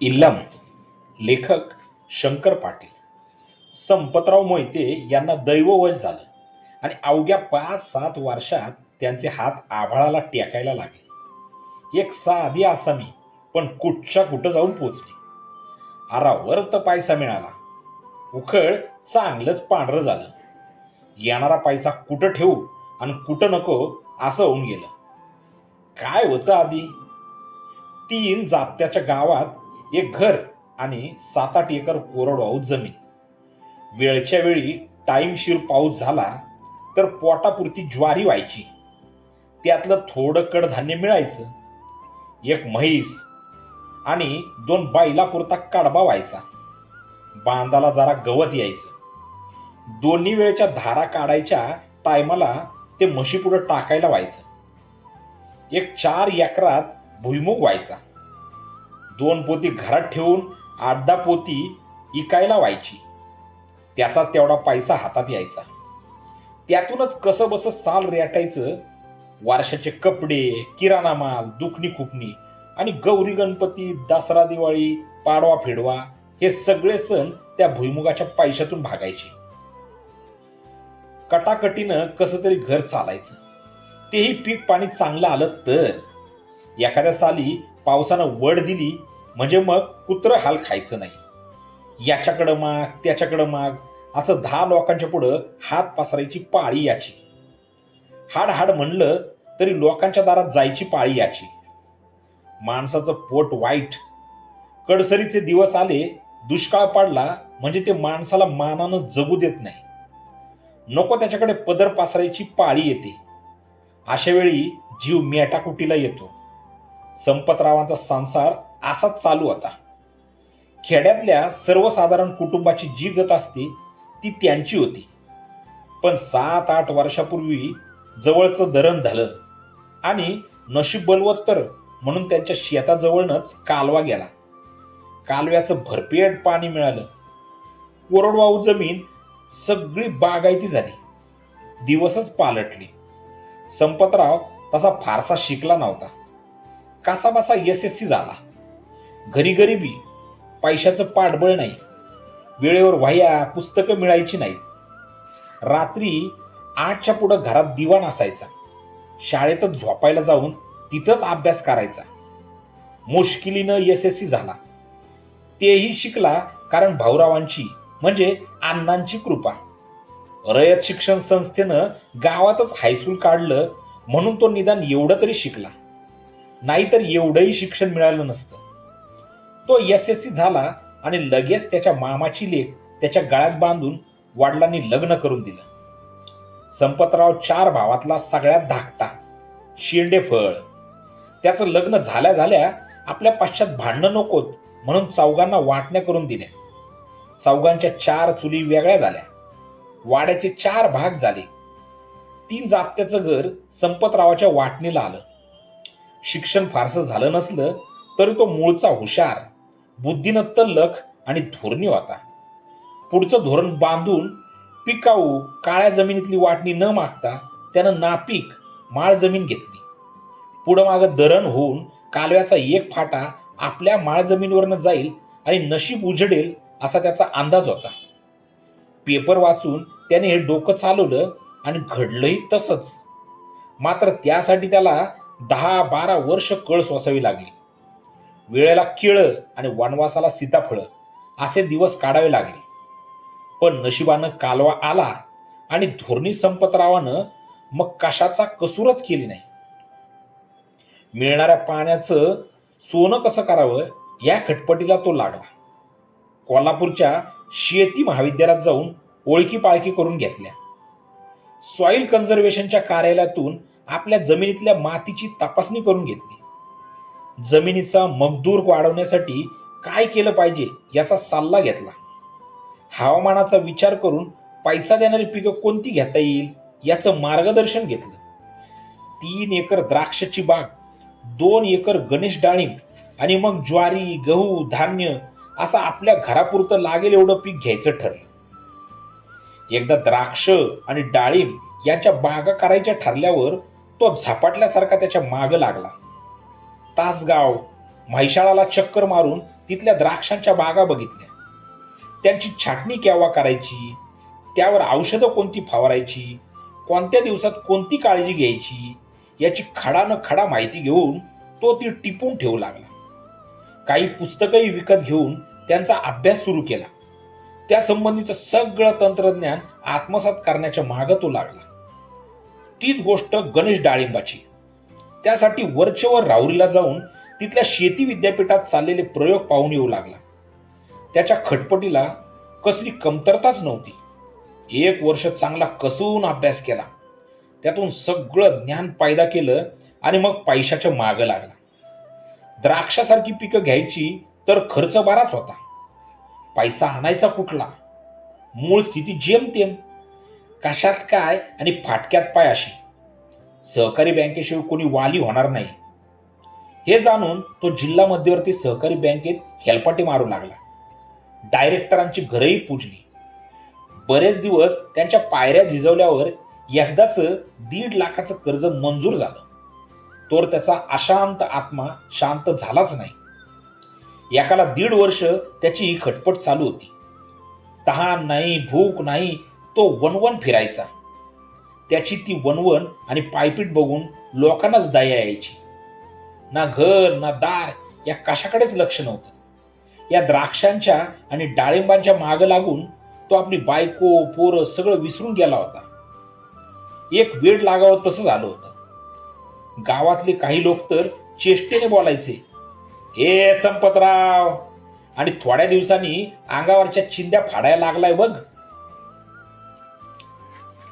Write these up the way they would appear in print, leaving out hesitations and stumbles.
इल्लम. लेखक शंकर पाटील. संपतराव मोहिते यांना दैववश झालं आणि अवघ्या 5-7 वर्षात त्यांचे हात आभाळाला टेकायला लागले. एक साधी आसामी पण कुठच्या कुठं जाऊन पोचली. आरावर तर पैसा मिळाला. उखळ चांगलंच पांढरं झालं. येणारा पैसा कुठं ठेवू आणि कुठं नको असं होऊन गेलं. काय होतं आधी? 3 जाप्त्याच्या गावात एक घर आणि 7-8 एकर कोरडवाहू जमीन. वेळच्या वेळी टाईमशीर पाऊस झाला तर पोटापुरती ज्वारी व्हायची. त्यातलं थोडं कडधान्य मिळायचं. एक म्हैस आणि 2 बैलापुरता कडबा व्हायचा. बांधाला जरा गवत यायचं. दोन्ही वेळच्या धारा काढायच्या टायमाला ते म्हशीपुढं टाकायला व्हायचं. एक 4 एकरात भुईमुग व्हायचा. 2 पोती घरात ठेवून 8-10 पोती इकायला व्हायची. त्याचा तेवढा पैसा हातात यायचा. त्यातूनच कसं बसं साल रेटायचं. वर्षाचे कपडे, किराणा माल, दुखणी खुपणी आणि गौरी गणपती, दसरा दिवाळी, पाडवा फेडवा हे सगळे सण त्या भुईमुगाच्या पैशातून भागायचे. कटाकटीनं कसं तरी घर चालायचं. तेही पीक पाणी चांगलं आलं तर. एखाद्या साली पावसानं वड दिली म्हणजे मग कुत्रं हाल खायचं नाही. याच्याकडं माग त्याच्याकडं माग असं 10 लोकांच्या पुढं हात पसरायची पाळी याची. हाड म्हणलं तरी लोकांच्या दारात जायची पाळी याची. माणसाचं पोट वाईट. कडसरीचे दिवस आले, दुष्काळ पडला म्हणजे ते माणसाला मानानं जगू देत नाही. नको त्याच्याकडे पदर पसरायची पाळी येते. अशा वेळी जीव मेटाकुटीला येतो. संपतरावांचा संसार असाच चालू होता. खेड्यातल्या सर्वसाधारण कुटुंबाची जी गत असते ती त्यांची होती. पण 7-8 वर्षापूर्वी जवळचं धरण झालं आणि नशीब बलवत्तर म्हणून त्यांच्या शेताजवळनच कालवा गेला. कालव्याचं भरपेट पाणी मिळालं. कोरडवाहू जमीन सगळी बागायती झाली. दिवसच पालटले. संपतराव तसा फारसा शिकला नव्हता. कसाबसा यशस्वी झाला. घरी गरिबी, पैशाचं पाठबळ नाही. वेळेवर वह्या पुस्तकं मिळायची नाही. रात्री 8च्या पुढं घरात दिवा नसायचा. शाळेतच झोपायला जाऊन तिथंच अभ्यास करायचा. मुश्किलीनं यशस्वी झाला. तेही शिकला कारण भाऊरावांची म्हणजे अण्णांची कृपा. रयत शिक्षण संस्थेनं गावातच हायस्कूल काढलं म्हणून तो निदान एवढं तरी शिकला. नाहीतर एवढंही शिक्षण मिळालं नसतं. तो यशस्वी झाला आणि लगेच त्याच्या मामाची लेक त्याच्या गळ्यात बांधून वडिलांनी लग्न करून दिलं. संपतराव 4 भावातला सगळ्यात धाकटा, शेंडेफळ. त्याचं लग्न झाल्या झाल्या आपल्या पश्चात भांडणं नकोत म्हणून चौघांना वाटण्या करून दिल्या. चौघांच्या 4 चुली वेगळ्या झाल्या. वाड्याचे 4 भाग झाले. 3 जाप्त्याचं घर संपतरावाच्या वाटणीला आलं. शिक्षण फारसं झालं नसलं तरी तो मूळचा हुशार, बुद्धीनं तल्लख आणि धोरणी होता. पुढचं धोरण बांधून पिकाऊ काळ्या जमिनीतली वाटणी न मागता त्यानं नापीक माळ जमीन घेतली. पुढं मागं दरण होऊन कालव्याचा एक फाटा आपल्या माळ जमिनीवरनं जाईल आणि नशीब उजडेल असा त्याचा अंदाज होता. पेपर वाचून त्याने हे डोकं चालवलं आणि घडलंही तसंच. मात्र त्यासाठी त्याला 10-12 वर्ष कळ सोसावी लागली. वेळेला केळं आणि वनवासाला सीताफळं असे दिवस काढावे लागले. पण नशिबानं कालवा आला आणि धोरणी संपतरावानं मग कशाचा कसूरच केली नाही. मिळणाऱ्या पाण्याचं सोनं कसं करावं या खटपटीला तो लागला. कोल्हापूरच्या शेती महाविद्यालयात जाऊन ओळखी पाळखी करून घेतल्या. सॉइल कन्झर्वेशनच्या कार्यालयातून आपल्या जमिनीतल्या मातीची तपासणी करून घेतली. जमिनीचा मगदूर वाढवण्यासाठी काय केलं पाहिजे याचा सल्ला घेतला. हवामानाचा विचार करून पैसा देणारी पिकं कोणती घेता येईल याचं मार्गदर्शन घेतलं. 3 एकर द्राक्षाची बाग, 2 एकर गणेश डाळिंब आणि मग ज्वारी, गहू, धान्य असं आपल्या घरापुरतं लागेल एवढं पीक घ्यायचं ठरलं. एकदा द्राक्ष आणि डाळिंब यांच्या बागा करायच्या ठरल्यावर तो झपाटल्यासारखा त्याच्या मागं लागला. तासगाव, म्हैसाळाला चक्कर मारून तिथल्या द्राक्षांच्या बागा बघितल्या. त्यांची छाटणी केव्हा करायची, त्यावर औषधं कोणती फवारायची, कोणत्या दिवसात कोणती काळजी घ्यायची, याची खडा न खडा माहिती घेऊन तो ती टिपून ठेवू लागला. काही पुस्तकही विकत घेऊन त्यांचा अभ्यास सुरू केला. त्या संबंधीचं सगळं तंत्रज्ञान आत्मसात करण्याच्या मागे तो लागला. तीच गोष्ट गणेश डाळिंबाची. त्यासाठी वरचेवर राहुरीला जाऊन तिथल्या शेती विद्यापीठात चाललेले प्रयोग पाहून येऊ लागला. त्याच्या खटपटीला कसली कमतरताच नव्हती. 1 वर्ष चांगला कसून अभ्यास केला, त्यातून सगळं ज्ञान पैदा केलं आणि मग पैशाच्या मागं लागला. द्राक्षासारखी पिकं घ्यायची तर खर्च बराच होता. पैसा आणायचा कुठला? मूळ स्थिती जेमतेम, कशात काय आणि फाटक्यात पाय अशी. सहकारी बँकेशिवाय कोणी वाली होणार नाही हे जाणून तो जिल्हा मध्यवर्ती सहकारी बँकेत हेलपाटे मारू लागला. डायरेक्टरांची घरही पूजली. बरेच दिवस त्यांच्या पायऱ्या झिजवल्यावर एकदाच 1.5 लाखाचं कर्ज मंजूर झालं. तोवर त्याचा अशांत आत्मा शांत झालाच नाही. एकाला 1.5 वर्ष त्याची ही खटपट चालू होती. तहान नाही, भूक नाही, तो वनवन फिरायचा. त्याची ती वनवन आणि पायपीट बघून लोकांनाच दया यायची. ना घर ना दार या कशाकडेच लक्ष नव्हतं. या द्राक्षांच्या आणि डाळिंबांच्या मागं लागून तो आपली बायको पोरं सगळं विसरून गेला होता. एक वेड लागावं तसं झालं होतं. गावातले काही लोक तर चेष्टेने बोलायचे, "ए संपतराव", आणि थोड्या दिवसांनी अंगावरच्या चिंध्या फाडायला लागलाय बघ.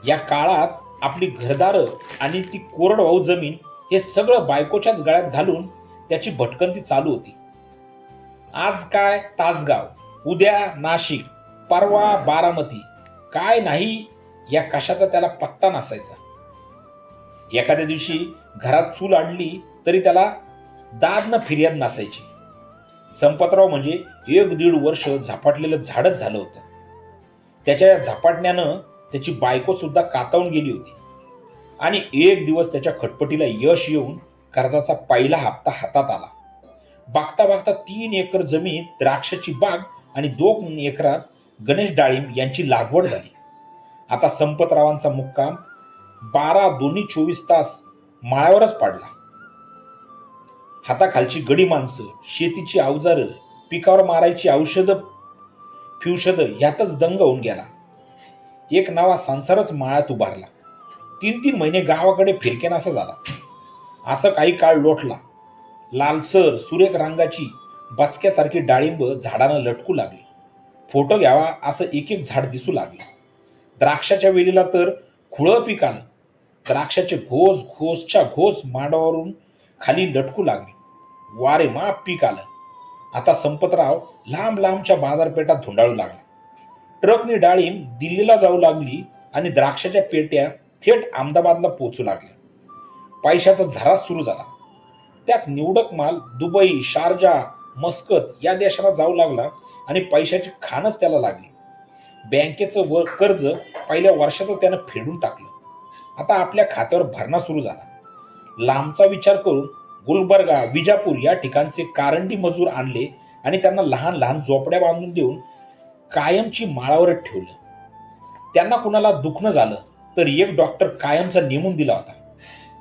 या काळात आपली घरदारं आणि ती कोरडवाहू जमीन हे सगळं बायकोच्याच गळ्यात घालून त्याची भटकंती चालू होती. आज काय तासगाव, उद्या नाशिक, परवा बारामती, काय नाही या कशाचा त्याला पत्ता नसायचा. एखाद्या दिवशी घरात चूल अडली तरी त्याला दाद न फिर्याद नसायची. संपतराव म्हणजे 1-1.5 वर्ष झपाटलेलं झाडच झालं होतं. त्याच्या या झपाटण्यानं त्याची बायको सुद्धा कातावून गेली होती. आणि एक दिवस त्याच्या खटपटीला यश येऊन कर्जाचा पहिला हप्ता हातात आला. बघता बघता 3 एकर जमीन द्राक्षाची बाग आणि 2 एकरात गणेश डाळिंब यांची लागवड झाली. आता संपतरावांचा मुक्काम 12-24 तास माळावरच पाडला. हाताखालची गडी माणसं, शेतीची अवजारं, पिकावर मारायची औषधं फिवषधं यातच दंग होऊन गेला. एक नवा संसारच माळ्यात उभारला. 3-3 महिने गावाकडे फिरकेनासा झाला. असं काही काळ लोटला. लालसर सुरेख रंगाची बचक्यासारखी डाळिंब झाडानं लटकू लागली. फोटो घ्यावा असं एक एक झाड दिसू लागलं. द्राक्षाच्या वेलीला तर खुळं पीक आलं. द्राक्षाचे घोस घोसच्या घोस मांडावरून खाली लटकू लागले. वारे माप पीक आलं. आता संपतराव लांब लांबच्या बाजारपेठात धुंडाळू लागला. ट्रकनी डाळिंब दिल्लीला जाऊ लागली आणि द्राक्षाच्या पेट्या थेट अहमदाबादला पोहोचू लागल्या. पैशाचा झराच सुरू झाला. त्यात निवडक माल दुबई, शारजा, मस्कत या देशाला जाऊ लागला आणि पैशाची खाणच त्याला लागली. बँकेचं कर्ज पहिल्या वर्षाचं त्यानं फेडून टाकलं. आता आपल्या खात्यावर भरणा सुरू झाला. लांबचा विचार करून गुलबर्गा, विजापूर या ठिकाणचे कारंडी मजूर आणले आणि त्यांना लहान लहान झोपड्या बांधून देऊन कायमची माळावरच ठेवलं. त्यांना कुणाला दुखणं झालं तर एक डॉक्टर कायमचा नेमून दिला होता.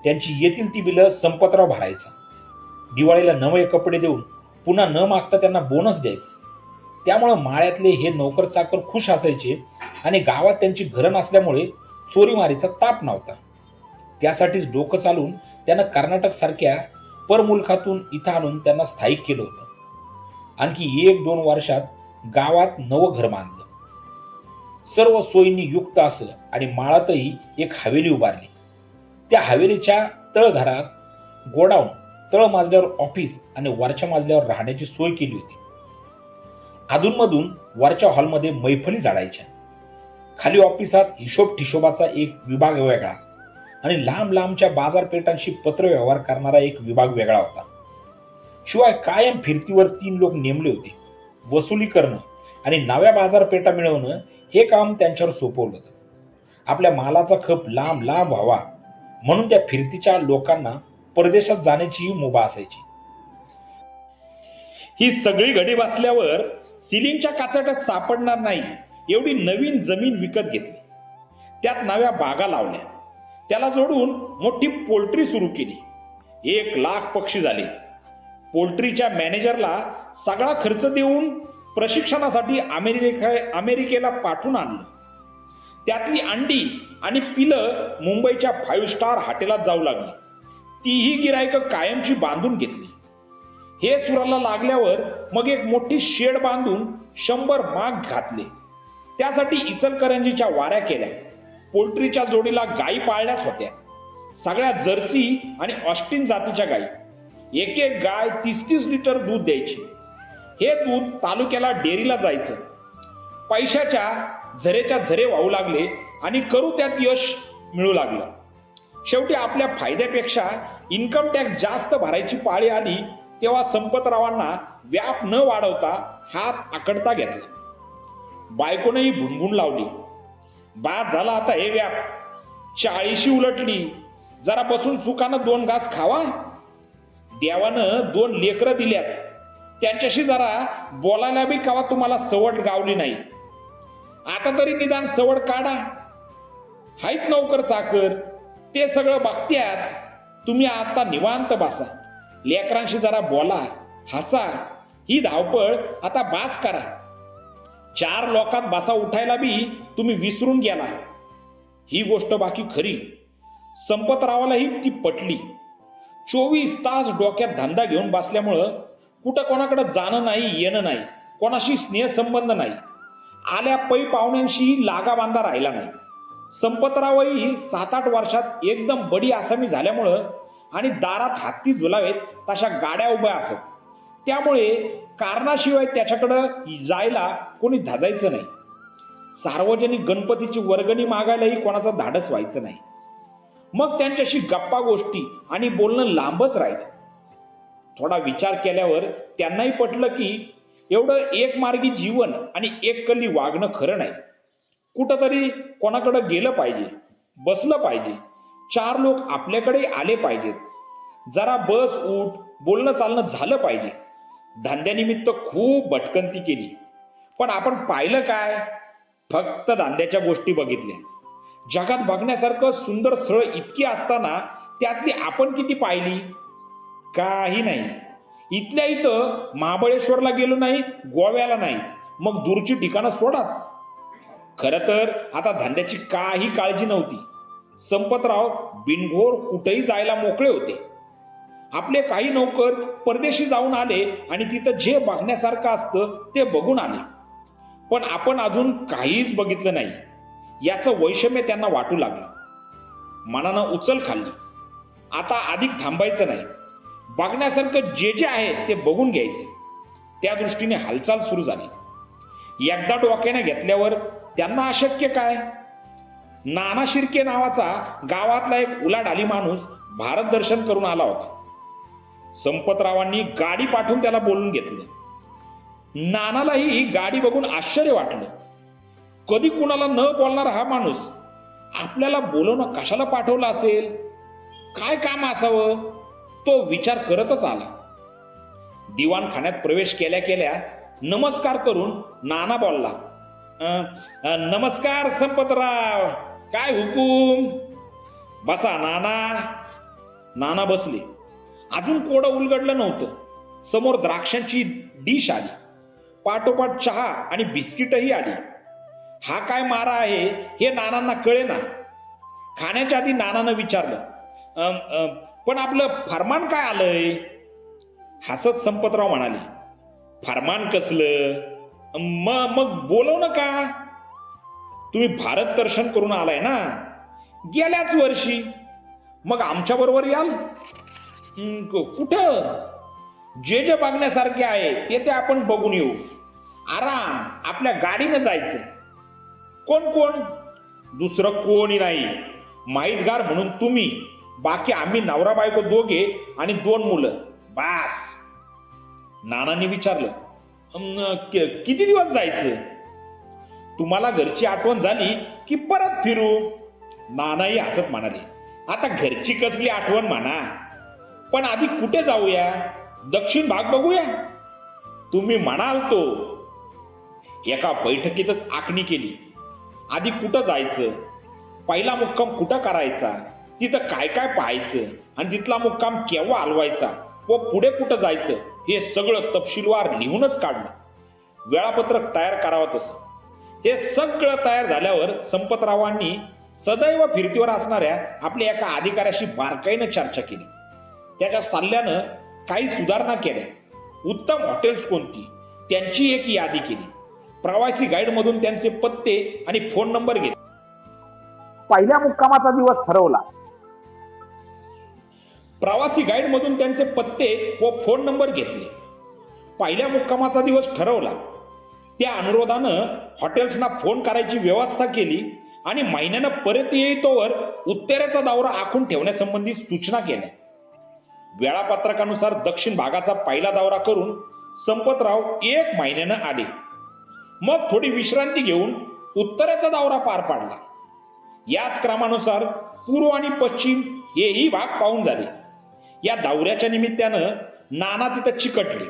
त्यांची येतील ती बिलं संपतराव भरायचा. दिवाळीला नवे कपडे देऊन पुन्हा न मागता त्यांना बोनस द्यायचा. त्यामुळे माळ्यातले हे नोकर चाकर खुश असायचे आणि गावात त्यांची घरं नसल्यामुळे चोरीमारीचा ताप नव्हता. त्यासाठीच डोकं चालून त्यानं कर्नाटक सारख्या परमुलखातून इथं आणून त्यांना स्थायिक केलं होतं. आणखी 1-2 वर्षात गावात नवं घर बांधलं. सर्व सोयींनी युक्त असं आणि माळातही एक हवेली उभारली. त्या हवेलीच्या तळघरात गोडाऊन, तळ माजल्यावर ऑफिस आणि वरच्या माजल्यावर राहण्याची सोय केली होती. अधूनमधून वरच्या हॉलमध्ये मैफली झाडायच्या. खाली ऑफिसात हिशोब ठिशोबाचा एक विभाग वेगळा आणि लांब लांबच्या बाजारपेठांशी पत्रव्यवहार करणारा एक विभाग वेगळा होता. शिवाय कायम फिरतीवर 3 लोक नेमले होते. वसुली करणं आणि नव्या बाजारपेठा मिळवणं हे काम त्यांच्यावर सोपवलं होतं. आपल्या मालाचा खप लांब लांब व्हावा म्हणून त्या फिरतीच्या लोकांना परदेशात जाण्याचीही मुभा असायची. ही सगळी घडी बसल्यावर सिलिंगच्या काचट्यात सापडणार नाही एवढी नवीन जमीन विकत घेतली. त्यात नव्या बागा लावल्या. त्याला जोडून मोठी पोल्ट्री सुरू केली. 1,00,000 पक्षी झाले. पोल्ट्रीच्या मॅनेजरला सगळा खर्च देऊन प्रशिक्षणासाठी अमेरिकेला पाठवून आणलं. त्यातली अंडी आणि पिलं मुंबईच्या 5 स्टार हॉटेलात जाऊ लागली. तीही गिरायकं कायमची बांधून घेतली. हे सुराला लागल्यावर मग एक मोठी शेड बांधून 100 माग घातले. त्यासाठी इचलकरंजीच्या वाऱ्या केल्या. पोल्ट्रीच्या जोडीला गायी पाळल्याच होत्या. सगळ्या जर्सी आणि ऑस्टिन जातीच्या गायी. एक एक गाय 30-30 लिटर दूध द्यायची. हे दूध तालुक्याला डेअरीला जायचं. पैशाच्या झरेच्या झरे वाहू लागले आणि करू त्यात यश मिळू लागलं. शेवटी आपल्या फायद्यापेक्षा इन्कम टॅक्स जास्त भरायची पाळी आली तेव्हा संपतरावांना व्याप न वाढवता हात आकडता घेतला. बायकोनेही भुणभुण लावली, बास झाला आता हे व्याप. 40शी उलटली. जरा बसून सुखानं 2 घास खावा. देवानं 2 लेकरं दिल्यात. त्यांच्याशी जरा बोलायला बी कावा तुम्हाला सवड गावली नाही. आता तरी निदान सवड काढा. हायत नोकर चाकर, ते सगळं बघत्यात. तुम्ही आता निवांत बसा. लेकरांशी जरा बोला, हसा. ही धावपळ आता बास करा. 4 लोकात बसा उठायला बी तुम्ही विसरून गेला. ही गोष्ट बाकी खरी. संपतरावालाही ती पटली. 24 तास डोक्यात धंदा घेऊन बसल्यामुळं कुठं कोणाकडे जाणं नाही, येणं नाही, कोणाशी स्नेहसंबंध नाही. आल्या पै पाहुण्यांशी लागा बांधा राहिला नाही. संपतरावही 7-8 वर्षात एकदम बडी आसामी झाल्यामुळं आणि दारात हत्ती झुलावेत तशा गाड्या उभ्या असत. त्यामुळे कारणाशिवाय त्याच्याकडं जायला कोणी धाजायचं नाही. सार्वजनिक गणपतीची वर्गणी मागायलाही कोणाचं धाडस व्हायचं नाही. मग त्यांच्याशी गप्पा गोष्टी आणि बोलणं लांबच राहिलं. थोडा विचार केल्यावर त्यांनाही पटलं की एवढं एकमार्गी जीवन आणि एककली वागणं खरं नाही. कुठंतरी कोणाकडे गेलं पाहिजे, बसलं पाहिजे. 4 लोक आपल्याकडे आले पाहिजेत. जरा बस उठ बोलणं चालणं झालं पाहिजे. धंद्यानिमित्त खूप भटकंती केली, पण आपण पाहिलं काय? फक्त धंद्याच्या गोष्टी बघितल्या. जगात बघण्यासारखं सुंदर स्थळ इतकी असताना त्यातली आपण किती पाहिली? काही नाही. इथल्या इथं महाबळेश्वरला गेलो नाही, गोव्याला नाही, मग दूरची ठिकाणं सोडाच. खरं तर आता धंद्याची काही काळजी नव्हती. संपतराव बिनघोर कुठेही जायला मोकळे होते. आपले काही नौकर परदेशी जाऊन आले आणि तिथं जे बघण्यासारखं असतं ते बघून आले. पण आपण अजून काहीच बघितलं नाही याचं वैषम्य त्यांना वाटू लागलं. मनानं उचल खाल्ली. आता अधिक थांबायचं नाही. बघण्यासारखं जे जे आहे ते बघून घ्यायचे. त्या दृष्टीने हालचाल सुरू झाली. एकदा डोक्याने घेतल्यावर त्यांना अशक्य काय? नाना शिर्के नावाचा गावातला एक उलाढाली माणूस भारत दर्शन करून आला होता. संपतरावांनी गाडी पाठवून त्याला बोलून घेतलं. नानालाही गाडी बघून आश्चर्य वाटलं. कधी कुणाला न बोलणारा हा माणूस आपल्याला बोलवणं कशाला पाठवलं असेल? काय काम असावं? तो विचार करतच आला. दिवाणखान्यात प्रवेश केल्या केल्या नमस्कार करून नाना बोलला, नमस्कार संपतराव, काय हुकूम? बसा नाना. नाना बसले. अजून कोडं उलगडलं नव्हतं. समोर द्राक्षांची डिश आली. पाठोपाठ चहा आणि बिस्किटही आली. हा काय मारा आहे हे नानांना कळेना. खाण्याच्या आधी नानानं विचारलं, पण आपलं फरमान काय आलंय? हसत संपतराव म्हणाले, फरमान कसलं? मग बोलवणं का? तुम्ही भारत दर्शन करून आलाय ना गेल्याच वर्षी, मग आमच्या बरोबर याल? कुठं? जे जे बघण्यासारखे आहे ते ते आपण बघून येऊ. आराम आपल्या गाडीने जायचं. कोण कोण? दुसरं कोणी नाही. माहितगार म्हणून तुम्ही, बाकी आम्ही नवरा बायको दोघे आणि 2 मुलं बास. नानांनी विचारलं, किती दिवस जायचं? तुम्हाला घरची आठवण झाली की परत फिरू. नानाही हसत म्हणाले, आता घरची कसली आठवण म्हणा, पण आधी कुठे जाऊया? दक्षिण भाग बघूया. तुम्ही म्हणाल तो. एका बैठकीतच आखणी केली. आधी कुठं जायचं, पहिला मुक्काम कुठं करायचा, तिथं काय काय पाहायचं आणि तिथला मुक्काम केव्हा हलवायचा व पुढे कुठं जायचं हे सगळं तपशीलवार लिहूनच काढलं. वेळापत्रक तयार करावं तसं. हे सगळं तयार झाल्यावर संपतरावांनी सदैव फिरतीवर असणाऱ्या आपल्या एका अधिकाऱ्याशी बारकाईनं चर्चा केली. त्याच्या सल्ल्यानं काही सुधारणा केल्या. उत्तम हॉटेल्स कोणती त्यांची एक यादी केली. प्रवासी गाईड मधून त्यांचे पत्ते आणि फोन नंबर घेतले. पहिल्या मुक्कामाचा दिवस ठरवला. प्रवासी गाईड मधून त्यांचे पत्ते व फोन नंबर घेतले. पहिल्या मुक्कामाचा दिवस ठरवला. त्या अनुरोधानं हॉटेल्सना फोन करायची व्यवस्था केली आणि महिन्यानं परत येईतोवर उत्तरेचा दौरा आखून ठेवण्यासंबंधी सूचना केल्या. वेळापत्रकानुसार दक्षिण भागाचा पहिला दौरा करून संपतराव 1 महिन्यानं आले. मग थोडी विश्रांती घेऊन उत्तरेचा दौरा पार पाडला. याच क्रमानुसार पूर्व आणि पश्चिम हेही भाग पाहून झाले. या दौऱ्याच्या निमित्तानं नाना तिथं चिकटले.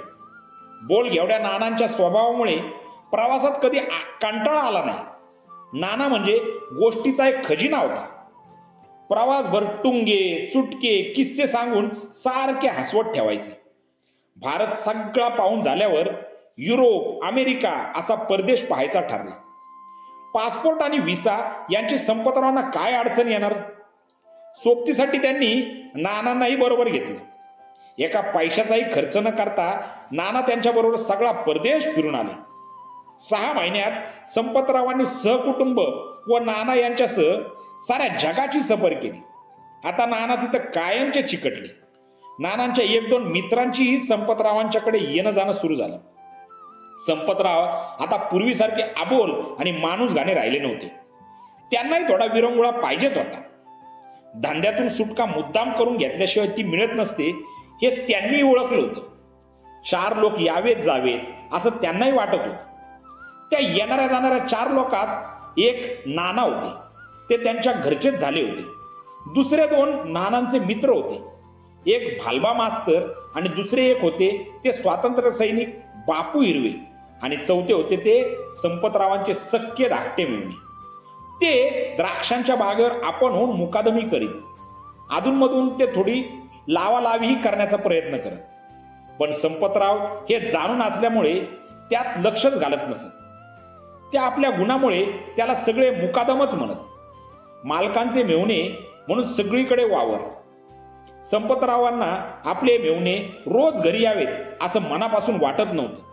बोल घेवड्या नानांच्या स्वभावामुळे प्रवासात कधी कंटाळा आला नाही. नाना म्हणजे गोष्टीचा एक खजिना होता. प्रवासभर टुंगे चुटके किस्से सांगून सारखे हसवत ठेवायचे. भारत सगळा पाहून झाल्यावर युरोप अमेरिका असा परदेश पाहायचा ठरला. पासपोर्ट आणि व्हिसा यांची संपतरावांना काय अडचण येणार. सोबतीसाठी त्यांनी नानांनाही बरोबर घेतलं. एका पैशाचाही खर्च न करता नाना त्यांच्या बरोबर सगळा परदेश फिरून आले. 6 महिन्यात संपतरावांनी सहकुटुंब व नाना यांच्यासह साऱ्या जगाची सफर केली. आता नाना तिथं कायमचे चिकटले. नानांच्या 1-2 मित्रांचीही संपतरावांच्याकडे येणं जाणं सुरू झालं. संपतराव आता पूर्वीसारखे अबोल आणि माणूस गाणे राहिले नव्हते. त्यांनाही थोडा विरंगुळा पाहिजेच होता. धंद्यातून सुटका मुद्दाम करून घेतल्याशिवाय ती मिळत नसते हे त्यांनी ओळखलं होतं. 4 लोक यावेत जावेत असं त्यांनाही वाटत होतं. त्या येणाऱ्या जाणाऱ्या 4 लोकात एक नाना होते. ते त्यांच्या घरचेच झाले होते. दुसरे 2 नानांचे मित्र होते. एक भालबा मास्तर आणि दुसरे एक होते ते स्वातंत्र्य सैनिक बापू हिरवे आणि चौथे होते ते संपतरावांचे सख्खे धाकटे मेवणे. ते द्राक्षांच्या बागेवर आपण होऊन मुकादमी करीत. अधूनमधून ते थोडी लावालावीही करण्याचा प्रयत्न करत. पण संपतराव हे जाणून असल्यामुळे त्यात लक्षच घालत नसत. त्या आपल्या गुणामुळे त्याला सगळे मुकादमच म्हणत. मालकांचे मेवणे म्हणून सगळीकडे वावर. संपतरावांना आपले मेवणे रोज घरी यावेत असं मनापासून वाटत नव्हतं.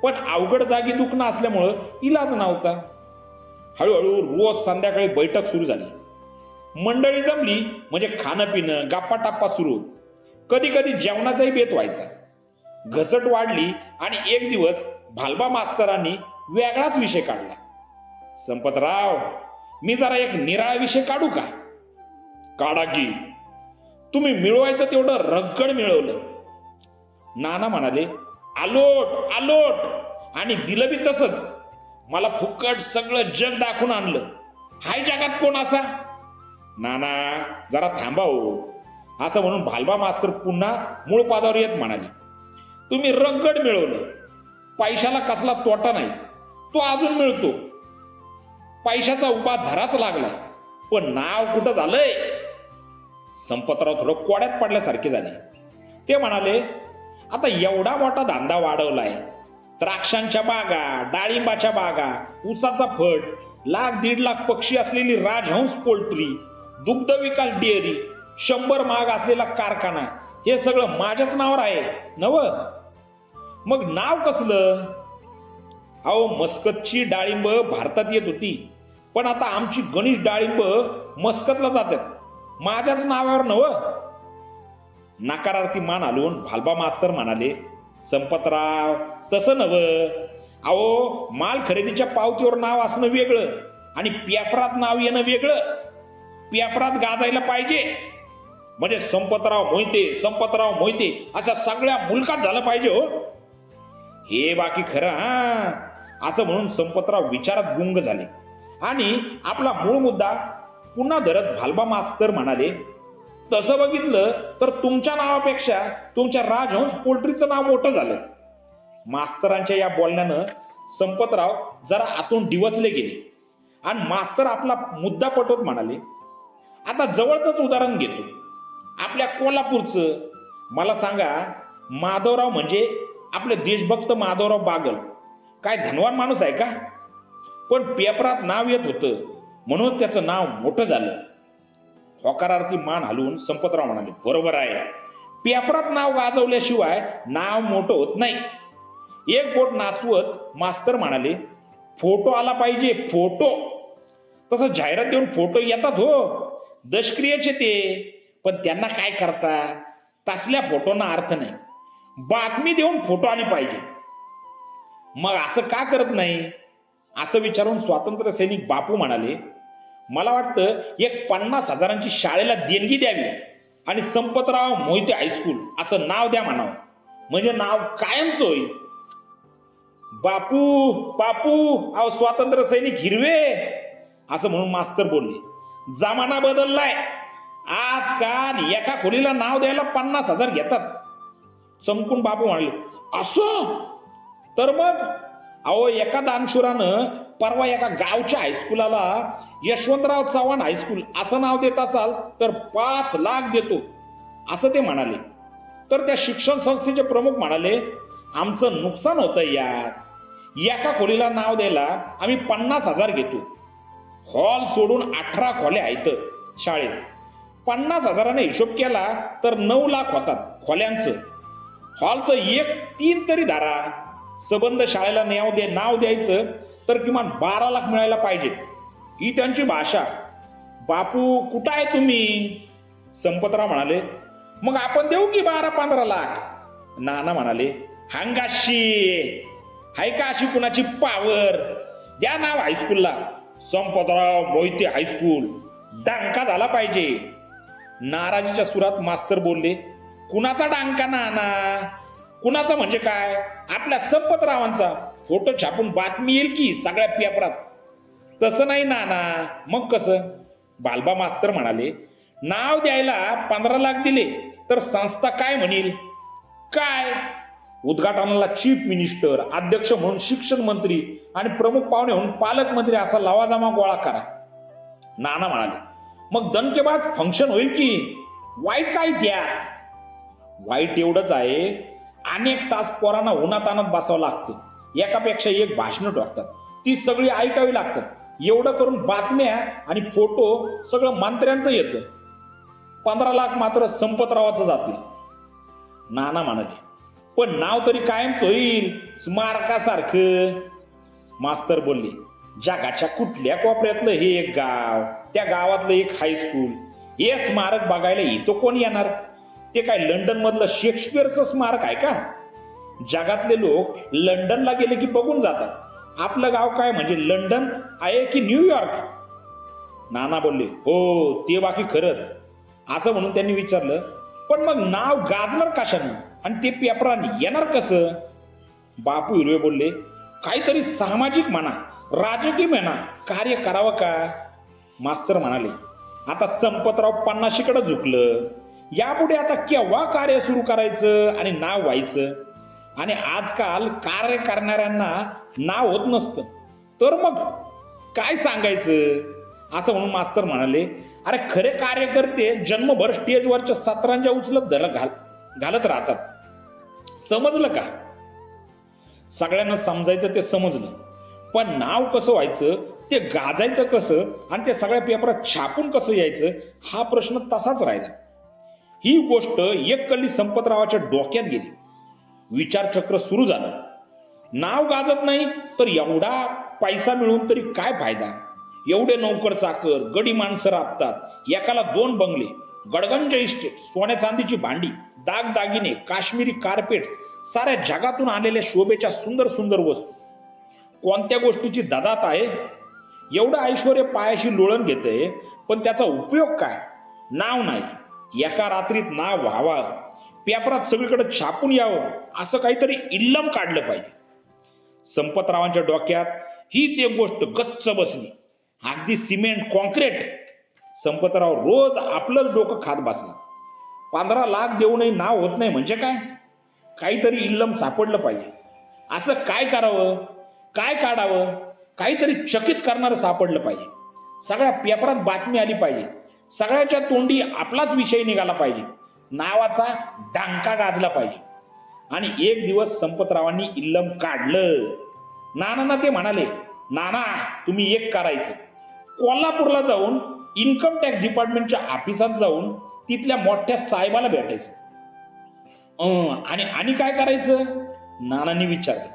पण अवघड जागी दुखणं असल्यामुळं इलाज नव्हता. हळूहळू रोज संध्याकाळी बैठक सुरू झाली. मंडळी जमली म्हणजे खाणं पिणं गप्पा टाप्पा सुरू. कधी कधी जेवणाचाही बेत व्हायचा. घसट वाढली आणि एक दिवस भालबा मास्तरांनी वेगळाच विषय काढला. संपतराव, मी जरा एक निराळा विषय काढू का? काढा की. तुम्ही मिळवायचं तेवढं रगड मिळवलं. नाना म्हणाले, आलोट आलोट. आणि दिलं बी तसंच. मला फुकट सगळं जग दाखवून आणलं. हाय जगात कोण असा? नाना जरा थांबा हो. असं म्हणून भालबा मास्तर पुन्हा मूळ पादावर येत म्हणाले, तुम्ही रगड मिळवलं. पैशाला कसला तोटा नाही, तो अजून मिळतो. पैशाचा उभा झराच लागलाय, पण नाव कुठं झालंय? संपतराव थोडं कोड्यात पडल्यासारखे झाले. ते म्हणाले, आता एवढा मोठा धंदा वाढवलाय. द्राक्षांच्या बागा, डाळिंबाच्या बागा, ऊसाचा फड, 1,00,000-1.5 लाख पक्षी असलेली राजहंस पोल्ट्री, दुग्ध विकास डेअरी, 100 माग असलेला कारखाना, हे सगळं माझ्याच नावावर आहे नव? मग नाव कसलं? अहो, मस्कतची डाळिंब भारतात येत होती, पण आता आमची गणेश डाळिंब मस्कतला जातात. माझ्याच नावावर नव? नकारार्थी मान हलवून भालबा मास्तर म्हणाले, संपतराव तसं नव. अहो, माल खरेदीच्या पावतीवर नाव असणं वेगळं आणि पेपरात नाव येणं वेगळं. पेपरात गाजायला पाहिजे म्हणजे संपतराव मोहिते अशा सगळ्या मुलकात झालं पाहिजे हो. हे बाकी खरं हा. असं म्हणून संपतराव विचारात गुंग झाले आणि आपला मूळ मुद्दा पुन्हा धरत भालबा मास्तर म्हणाले, तसं बघितलं तर तुमच्या नावापेक्षा तुमच्या राजहंस पोल्ट्रीचं नाव मोठं झालं. मास्तरांच्या या बोलण्यानं संपतराव जरा आतून डिवचले गेले आणि मास्तर आपला मुद्दा पटवत म्हणाले, आता जवळच उदाहरण घेतो, आपल्या कोल्हापूरचं. मला सांगा, माधवराव म्हणजे आपले देशभक्त माधवराव बागल काय धनवान माणूस आहे का? पण पेपरात नाव येत होतं म्हणून त्याचं नाव मोठं झालं. होकारार्थी मान हलवून संपतराव म्हणाले, बरोबर आहे, पेपरात नाव गाजवल्याशिवाय नाव मोठं होत नाही. एक बोट नाचवत मास्तर म्हणाले, फोटो आला पाहिजे, फोटो. तसं जाहिरात देऊन फोटो येतात हो, दशक्रियेचे ते, पण त्यांना काय करतात, तसल्या फोटोना अर्थ नाही. बातमी देऊन फोटो आली पाहिजे. मग असं का करत नाही? असं विचारून स्वातंत्र्य सैनिक बापू म्हणाले, मला वाटतं एक 50,000ची शाळेला देणगी द्यावी आणि संपतराव मोहिते हायस्कूल असं नाव द्या म्हणावं, म्हणजे नाव कायमच होईल. बापू बापू, अहो स्वातंत्र्य सैनिक हिरवे, असं म्हणून मास्तर बोलले. जमाना बदललाय, आजकाल एका खोलीला नाव द्यायला 50,000 घेतात. चमकून बापू म्हणाले, असं तर मग? अहो, एका दानशुरानं परवा एका गावच्या हायस्कूलाला यशवंतराव चव्हाण हायस्कूल असं नाव देत असाल तर 5 लाख देतो, असं ते म्हणाले. तर त्या शिक्षण संस्थेचे प्रमुख म्हणाले, आमचं नुकसान होतं यार, एका खोलीला नाव द्यायला आम्ही 50,000 घेतो. हॉल सोडून 18 खोल्या आहेत शाळेत. 50,000ने हिशोब केला तर 9 लाख होतात खोल्यांचं. हॉलचं 1/3 तरी धारा. सबंध शाळेला नाव द्यायचं तर किमान 12 लाख मिळायला पाहिजेत. ही त्यांची भाषा. बापू कुठं आहे तुम्ही? संपतराव म्हणाले, मग आपण देऊ की 12-15 लाख? नाना म्हणाले, हंगाशी हाय का अशी कुणाची पावर? द्या नाव हायस्कूलला, संपतराव मोहिते हायस्कूल, डांका झाला पाहिजे. नाराजीच्या सुरात मास्तर बोलले, कुणाचा डांका नाना? कुणाचा म्हणजे काय? आपल्या संपतरावांचा. फोटो छापून बातमी येईल की सगळ्या पेपरात. तसं नाही नाना. मग कसं? बालबा मास्तर म्हणाले, नाव द्यायला 15 लाख दिले तर संस्था काय म्हणेल? काय? उद्घाटनाला चीफ मिनिस्टर, अध्यक्ष म्हणून शिक्षण मंत्री आणि प्रमुख पाहुणे म्हणून पालकमंत्री असा लवाजमा गोळा करा. नाना म्हणाले, मग दणकेबाज फंक्शन होईल की? वाईट काय त्यात? वाईट एवढंच आहे, अनेक तास पोरांना उन्हातानात बसावं लागतं. एकापेक्षा एक भाषणं टाकतात, ती सगळी ऐकावी लागतात. एवढं करून बातम्या आणि फोटो सगळं मंत्र्यांचं येतं. 15 लाख मात्र संपतरावाचं जातील. नाना म्हणाले, पण नाव तरी कायमच होईल, स्मारकासारखं. मास्तर बोलले, जगाच्या कुठल्या कोपऱ्यातलं हे एक गाव, त्या गावातलं एक हायस्कूल, हे स्मारक बघायला इथं कोण येणार? ते काय लंडन मधलं शेक्सपियरचं स्मारक आहे का? जगातले लोक लंडनला गेले की बघून जातात. आपलं गाव काय म्हणजे लंडन आहे की न्यूयॉर्क? नाना बोलले, हो ते बाकी खरंच. असं म्हणून त्यांनी विचारलं, पण मग नाव गाजणार कशानं आणि ते पेपरांनी येणार कसं? बापू हिरवे बोलले, काहीतरी सामाजिक म्हणा, राजकीय म्हणा कार्य करावं का? मास्तर म्हणाले, आता संपतराव 50कडे झुकलं, यापुढे आता केव्हा कार्य सुरू करायचं आणि नाव व्हायचं? आणि आजकाल कार्य करणाऱ्यांना नाव होत नसतं, तर मग काय सांगायचं? असं म्हणून मास्तर म्हणाले, अरे खरे कार्यकर्ते जन्मभर स्टेजवरच्या सतरांच्या उचलत घालत राहतात. समजलं का? सगळ्यांना समजायचं ते समजलं, पण नाव कसं व्हायचं, ते गाजायचं कसं आणि ते सगळ्या पेपरात छापून कसं यायचं, हा प्रश्न तसाच राहिला. ही गोष्ट एक कल्ली संपतरावाच्या डोक्यात गेली. विचारचक्र सुरू झालं. नाव गाजत नाही तर एवढा पैसा मिळून तरी काय फायदा? एवढे नोकर चाकर, गडी माणसं राबतात, एकाला 2 बंगले, गडगंज इस्टेट, सोन्या चांदीची भांडी, दागदागिने, काश्मीरी कार्पेट, साऱ्या जगातून आलेल्या शोभेच्या सुंदर सुंदर वस्तू. कोणत्या गोष्टीची ददात आहे? एवढं ऐश्वर्य पायाशी लोळण घेतंय, पण त्याचा उपयोग काय? नाव नाही. एका रात्रीत नाव व्हावं, पेपरात सगळीकडे छापून यावं, असं काहीतरी इल्लम काढलं पाहिजे. संपतरावांच्या डोक्यात हीच एक गोष्ट गच्च बसली, अगदी सिमेंट कॉन्क्रीट. संपतराव रोज आपलंच डोकं खात बसला. 15 लाख देऊनही नाव होत नाही म्हणजे काय? काहीतरी इल्लम सापडलं पाहिजे. असं काय करावं, काय काढावं, काहीतरी चकित करणारं सापडलं पाहिजे. सगळ्या पेपरात बातमी आली पाहिजे. सगळ्याच्या तोंडी आपलाच विषय निघाला पाहिजे. नावाचा डांका गाजला पाहिजे. आणि एक दिवस संपतरावांनी इल्लम काढलं. नानांना ते म्हणाले, नाना तुम्ही एक करायचं, कोल्हापूरला जाऊन इन्कम टॅक्स डिपार्टमेंटच्या ऑफिसात जाऊन तिथल्या मोठ्या साहेबाला भेटायचं. आणि काय करायचं, नानांनी विचारलं.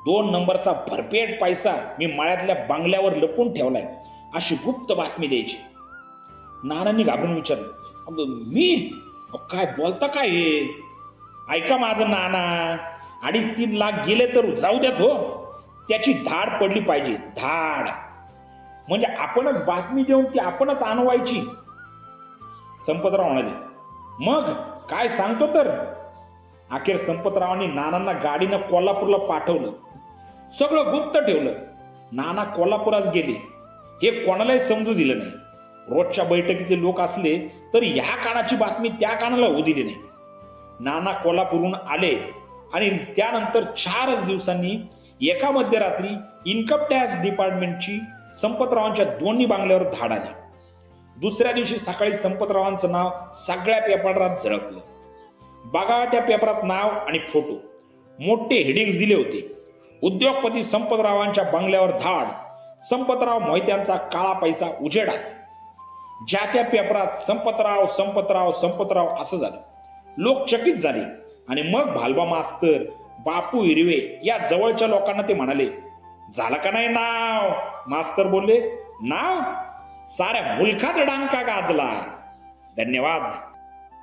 2 नंबरचा भरपेट पैसा मी मळ्यातल्या बंगल्यावर लपून ठेवलाय अशी गुप्त बातमी द्यायची. नानांनी घाबरून विचारलं, मी काय बोलता काय हे? ऐका माझं नाना, 2.5-3 लाख गेले तर जाऊ द्यात हो, त्याची धाड पडली पाहिजे, धाड. म्हणजे आपणच बातमी देऊन ती आपणच आणवायची. संपतराव म्हणाले, मग काय सांगतो तर. अखेर संपतरावांनी नानांना गाडीनं कोल्हापूरला पाठवलं. सगळं गुप्त ठेवलं. नाना कोल्हापुरात गेले. हे कोणालाही समजू दिलं नाही. रोजच्या बैठकीतले लोक असले तरी ह्या कानाची बातमी त्या कानाला होऊ दिली नाही. नाना कोल्हापूरहून आले आणि त्यानंतर 4च दिवसांनी एका मध्यरात्री इन्कम टॅक्स डिपार्टमेंटची संपतरावांच्या दोन्ही बंगल्यावर धाड आली. दुसऱ्या दिवशी सकाळी संपतरावांचं नाव सगळ्या पेपरात झळकलं. बघा त्या पेपरात नाव आणि फोटो, मोठे हेडिंग्स दिले होते. उद्योगपती संपतरावांच्या बंगल्यावर धाड, संपतराव मोहित्यांचा काळा पैसा उजेडात. ज्या त्या पेपरात संपतराव संपतराव संपतराव असं झालं. लोक चकित झाले. आणि मग भालबा मास्तर, बापू हिरवे या जवळच्या लोकांना ते म्हणाले, झालं का नाही नाव? मास्तर बोलले, नाव? साऱ्या मुलखात डांका गाजला. धन्यवाद.